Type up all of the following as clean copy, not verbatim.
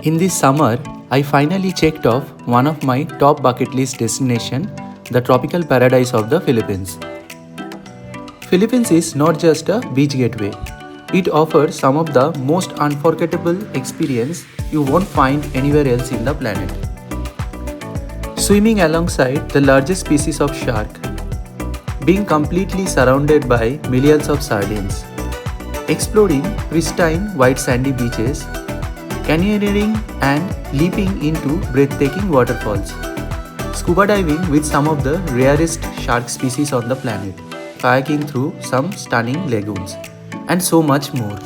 In this summer, I finally checked off one of my top bucket list destination, the tropical paradise of the Philippines. Philippines is not just a beach gateway. It offers some of the most unforgettable experience you won't find anywhere else in the planet. Swimming alongside the largest species of shark, being completely surrounded by millions of sardines, exploring pristine white sandy beaches, canyoneering and leaping into breathtaking waterfalls, scuba diving with some of the rarest shark species on the planet, kayaking through some stunning lagoons, and so much more.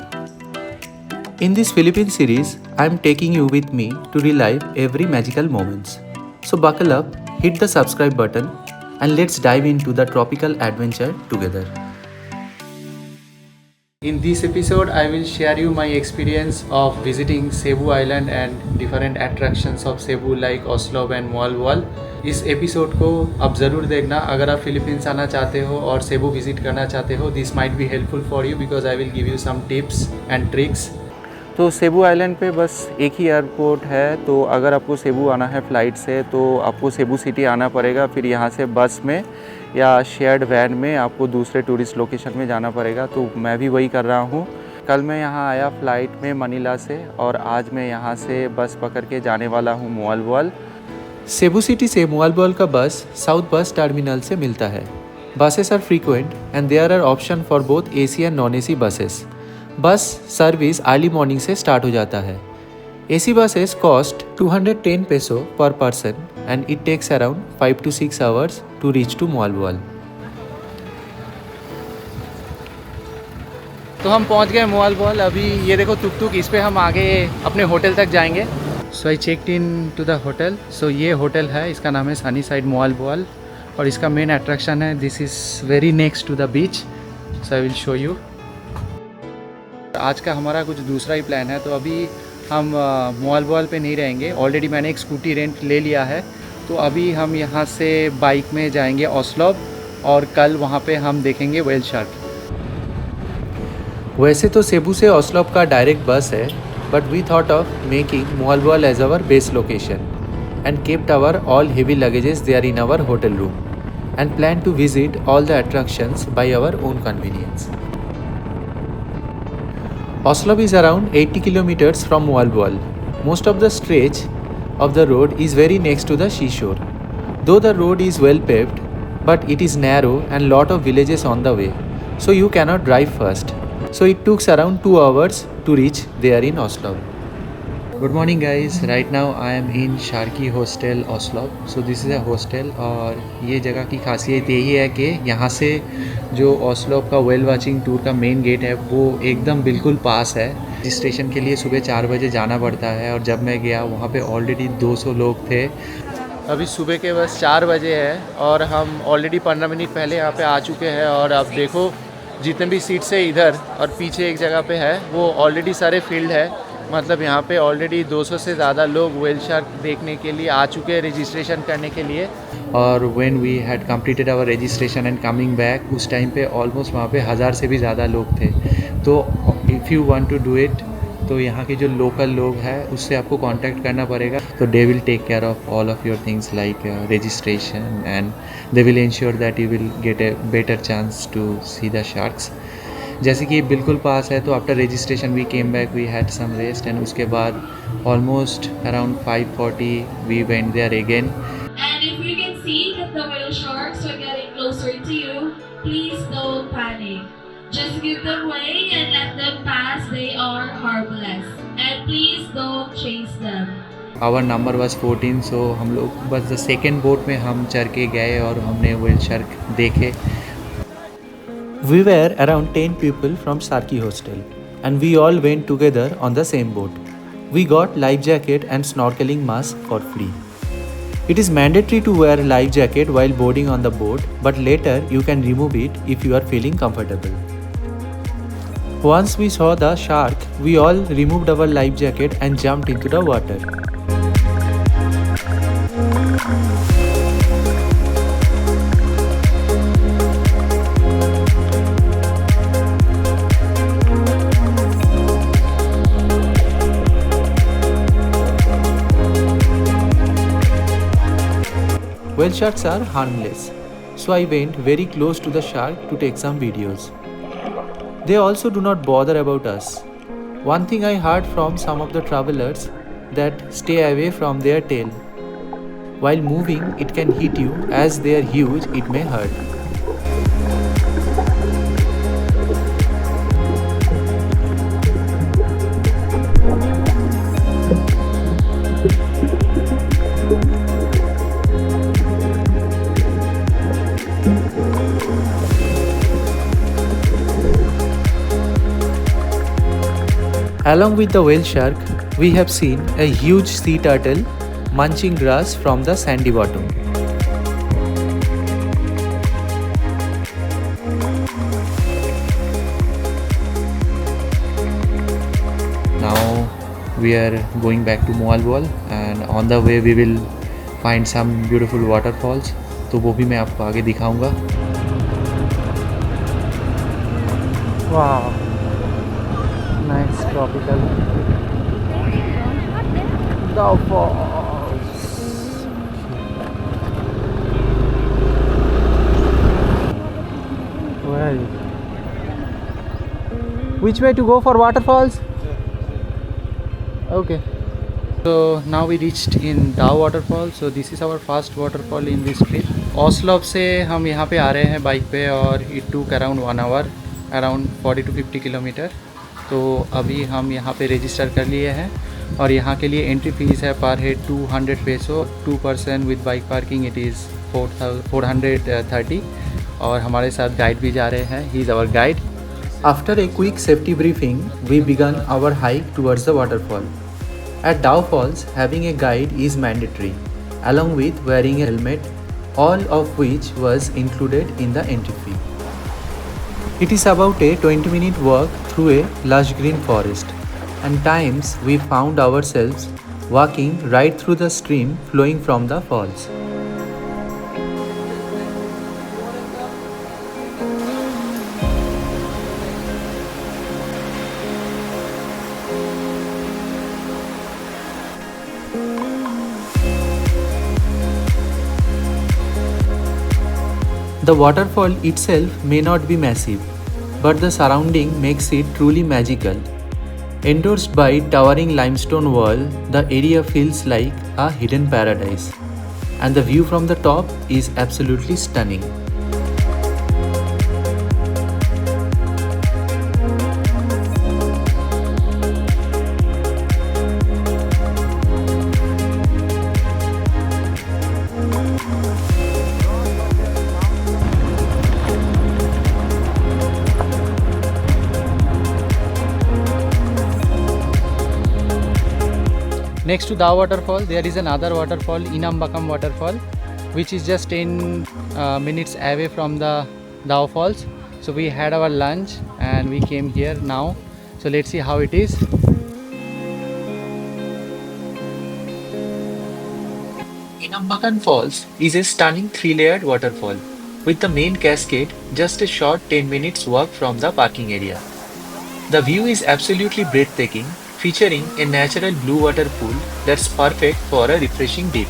In this Philippine series, I am taking you with me to relive every magical moments. So buckle up, hit the subscribe button, and let's dive into the tropical adventure together. In this episode, I will share you my experience of visiting Cebu Island and different attractions of Cebu like Oslob and Moal Wall. इस episode को आप ज़रूर देखना अगर आप Philippines आना चाहते हो और सेबू विजिट करना चाहते हो. This might be helpful for you because I will give you some tips and tricks. तो सेबू आइलैंड पे बस एक ही एयरपोर्ट है, तो अगर आपको सेबू आना है फ़्लाइट से तो आपको सेबू सिटी आना पड़ेगा. फिर यहाँ से बस में या शेयर्ड वैन में आपको दूसरे टूरिस्ट लोकेशन में जाना पड़ेगा. तो मैं भी वही कर रहा हूँ. कल मैं यहाँ आया फ़्लाइट में मनीला से और आज मैं यहाँ से बस पकड़ के जाने वाला हूँ मोल वॉल. सेबू सिटी से मोल वॉल का बस साउथ बस टर्मिनल से मिलता है. Buses are frequent and there are option for both AC and non AC buses. Bus service early morning से स्टार्ट हो जाता है. AC buses cost 210 peso per person and it takes around 5 to 6 hours to reach to Moalboal. तो हम पहुंच गए मोल wall. अभी ये देखो तुक तुक, इस पे हम आगे अपने होटल तक जाएंगे. So I checked in to the hotel. सो ये होटल है, इसका नाम है सनी साइड मोल वॉल और इसका मेन अट्रैक्शन है this is very next to the beach. So I will show you. आज का हमारा कुछ दूसरा ही प्लान है. तो अभी हम मोल वॉल पे नहीं रहेंगे. ऑलरेडी मैंने एक स्कूटी रेंट ले लिया है. तो अभी हम यहाँ से बाइक में जाएंगे ओस्लोब और कल वहाँ पे हम देखेंगे व्हेल शार्क. वैसे तो सेबू से ओस्लोब का डायरेक्ट बस है, but we thought of making Moalboal as our base location and kept our all heavy luggages there in our hotel room and plan to visit all the attractions by our own convenience. Oslob is around 80 kilometers from Moal Wall. Most of the stretch of the road is very next to the seashore. Though the road is well paved, but it is narrow and lot of villages on the way, so you cannot drive fast. So it took around 2 hours to reach there in Oslob. Good morning guys. Right now I am in Sharky Hostel Oslob. So this is a hostel और ये जगह की खासियत यही है कि यहाँ से जो ओस्लोब का वेल वाचिंग टूर का मेन गेट है वो एकदम बिल्कुल पास है. रजिस्ट्रेशन के लिए सुबह 4 बजे जाना पड़ता है और जब मैं गया वहाँ पे ऑलरेडी 200 लोग थे. अभी सुबह के बस 4 बजे है और हम ऑलरेडी 15 मिनट पहले यहाँ पे आ चुके हैं. और अब देखो जितने भी सीट्स है इधर और पीछे एक जगह पे है वो ऑलरेडी सारे फील्ड है. मतलब यहाँ पे ऑलरेडी 200 से ज़्यादा लोग व्हेल शार्क देखने के लिए आ चुके हैं रजिस्ट्रेशन करने के लिए. और when we had completed our registration and coming back उस टाइम पे ऑलमोस्ट वहाँ पे 1000 से भी ज़्यादा लोग थे. तो if you want to do it तो यहाँ के जो लोकल लोग हैं उससे आपको कांटेक्ट करना पड़ेगा. तो they will take care of all of your things like registration and they will ensure that you will get a better chance to see the sharks. जैसे कि बिल्कुल पास है तो after registration we came back, we had some rest and उसके बाद almost around 5:40 we went there again. And if you can see that the whale sharks are getting closer to you, please don't panic. Just give them way and let them pass. They are harmless. And please don't chase them. Our number was 14. So हम लोग बस the second boat में हम चढ़ के गए और हमने व्हेल शार्क देखे. We were around 10 people from Sharky Hostel and we all went together on the same boat. We got life jacket and snorkeling mask for free. It is mandatory to wear life jacket while boarding on the boat, but later you can remove it if you are feeling comfortable. Once we saw the shark, we all removed our life jacket and jumped into the water. Whale sharks are harmless, so I went very close to the shark to take some videos. They also do not bother about us. One thing I heard from some of the travelers that stay away from their tail. While moving, it can hit you, as they are huge, it may hurt. Along with the whale shark, we have seen a huge sea turtle munching grass from the sandy bottom. Now we are going back to Moalboal, and on the way we will find some beautiful waterfalls. तो वो भी मैं आपको आगे दिखाऊंगा. Wow, nice tropical falls. Where are you? Which way to go for waterfalls? Okay. So now we reached in Dao waterfall. So this is our first waterfall in this trip. Oslo से हम यहाँ पे आ रहे हैं bike पे, और it took around 1 hour, around 40 to 50 kilometre. तो अभी हम यहाँ पे रजिस्टर कर लिए हैं, और यहाँ के लिए एंट्री फीस है per head 200 peso. 2 person with bike parking it is 430. और हमारे साथ गाइड भी जा रहे हैं. He is our guide. After a quick safety briefing we began our hike towards the waterfall. At Dow Falls, having a guide is mandatory, along with wearing a helmet, all of which was included in the entry fee. It is about a 20-minute walk through a lush green forest, and times we found ourselves walking right through the stream flowing from the falls. The waterfall itself may not be massive, but the surrounding makes it truly magical. Endorsed by towering limestone wall, the area feels like a hidden paradise, and the view from the top is absolutely stunning. Next to Dao waterfall, there is another waterfall, Inambakam waterfall, which is just 10 minutes away from the Dao falls. So we had our lunch and we came here now. So let's see how it is. Inambakam Falls is a stunning 3-layered waterfall with the main cascade just a short 10 minutes walk from the parking area. The view is absolutely breathtaking, featuring a natural blue water pool that's perfect for a refreshing dip.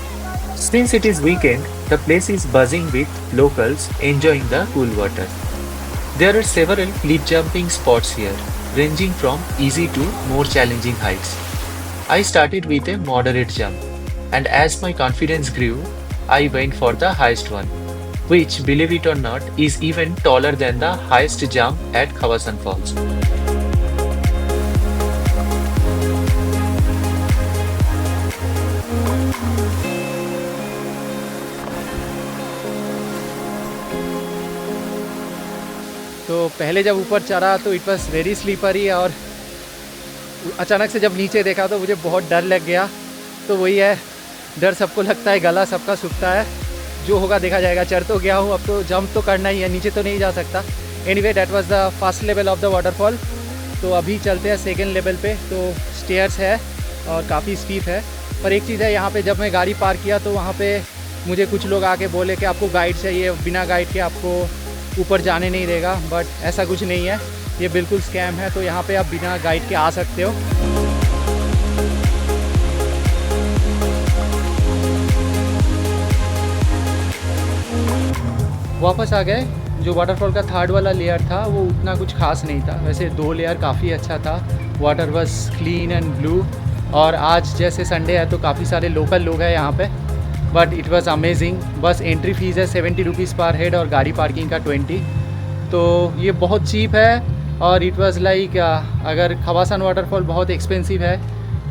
Since it is weekend, the place is buzzing with locals enjoying the cool water. There are several cliff jumping spots here, ranging from easy to more challenging heights. I started with a moderate jump, and as my confidence grew, I went for the highest one, which, believe it or not, is even taller than the highest jump at Khawasan Falls. तो पहले जब ऊपर चढ़ा तो it was very slippery, और अचानक से जब नीचे देखा तो मुझे बहुत डर लग गया. तो वही है, डर सबको लगता है, गला सबका सूखता है. जो होगा देखा जाएगा. चढ़ तो गया हूँ, अब तो जंप तो करना ही है, नीचे तो नहीं जा सकता. Anyway, that was the first level of the waterfall. तो अभी चलते हैं सेकेंड लेवल पे. तो स्टेयर्स है और काफ़ी स्टीप है. पर एक चीज़ है, यहाँ पे जब मैं गाड़ी पार्क किया तो वहाँ पे मुझे कुछ लोग आके बोले कि आपको गाइड चाहिए, बिना गाइड के आपको ऊपर जाने नहीं देगा. बट ऐसा कुछ नहीं है, ये बिल्कुल स्कैम है. तो यहाँ पे आप बिना गाइड के आ सकते हो. वापस आ गए। जो वाटरफॉल का थर्ड वाला लेयर था वो उतना कुछ खास नहीं था, वैसे 2 लेयर काफ़ी अच्छा था। Water was clean and blue. और आज जैसे संडे है तो काफ़ी सारे लोकल लोग हैं यहाँ पे, बट इट वॉज़ अमेजिंग। बस एंट्री फ़ीस है 70 रुपीज़ पर हेड और गाड़ी पार्किंग का 20, तो ये बहुत चीप है। और इट वॉज़ लाइक अगर खवासन वाटरफॉल बहुत एक्सपेंसिव है,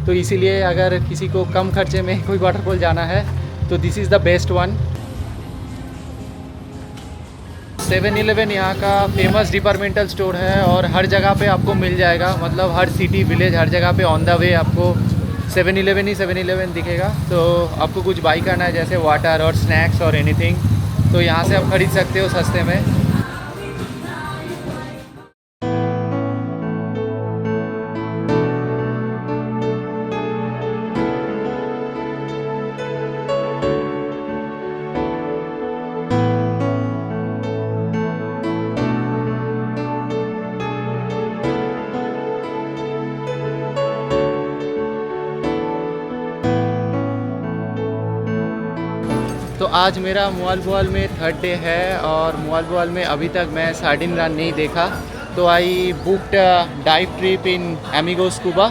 तो इसीलिए अगर किसी को कम खर्चे में कोई वाटरफॉल जाना है तो this is the best one. 7-Eleven यहाँ का फेमस डिपार्टमेंटल स्टोर है और हर जगह पे आपको मिल जाएगा, मतलब हर सिटी विलेज हर जगह पे ऑन द वे आपको 7-Eleven ही 7-Eleven दिखेगा। तो आपको कुछ बाई करना है जैसे वाटर और स्नैक्स और एनीथिंग, तो यहाँ से आप खरीद सकते हो सस्ते में। तो आज मेरा मुअल में थर्ड डे है और मुअल में अभी तक मैं सार्डिन रन नहीं देखा, तो I booked dive trip in Amigo Scuba.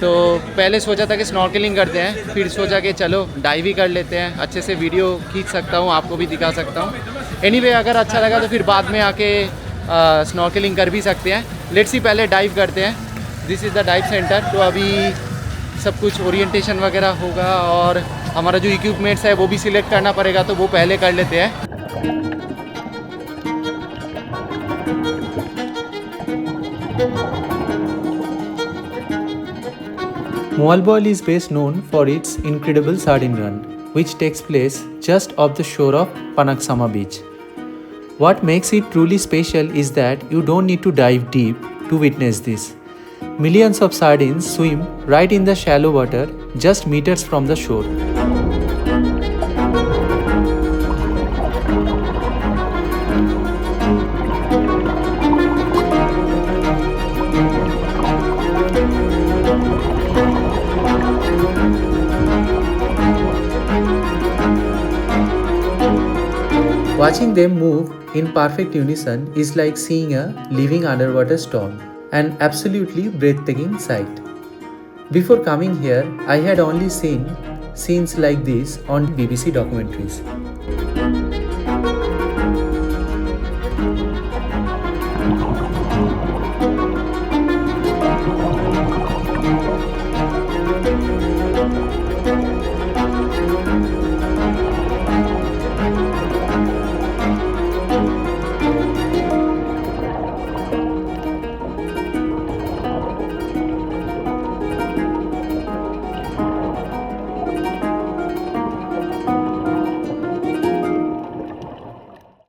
तो पहले सोचा था कि स्नॉर्कलिंग करते हैं, फिर सोचा कि चलो डाइव ही कर लेते हैं, अच्छे से वीडियो खींच सकता हूँ, आपको भी दिखा सकता हूँ। एनीवे अगर अच्छा लगा तो फिर बाद में आके स्नॉर्कलिंग कर भी सकते हैं। लेट्स सी पहले डाइव करते हैं। This is the dive centre. तो अभी सब कुछ ओरिएंटेशन वगैरह होगा और हमारा जो इक्विपमेंट्स है वो भी सिलेक्ट करना पड़ेगा, तो वो पहले कर लेते हैं। Moalboal is best known for its incredible sardine run, which takes place just off the shore of Panaksama beach. What makes it truly special is that you don't need to dive deep to witness this. Millions of sardines swim right in the shallow water just meters from the shore. Watching them move in perfect unison is like seeing a living underwater storm, an absolutely breathtaking sight. Before coming here, I had only seen scenes like this on BBC documentaries.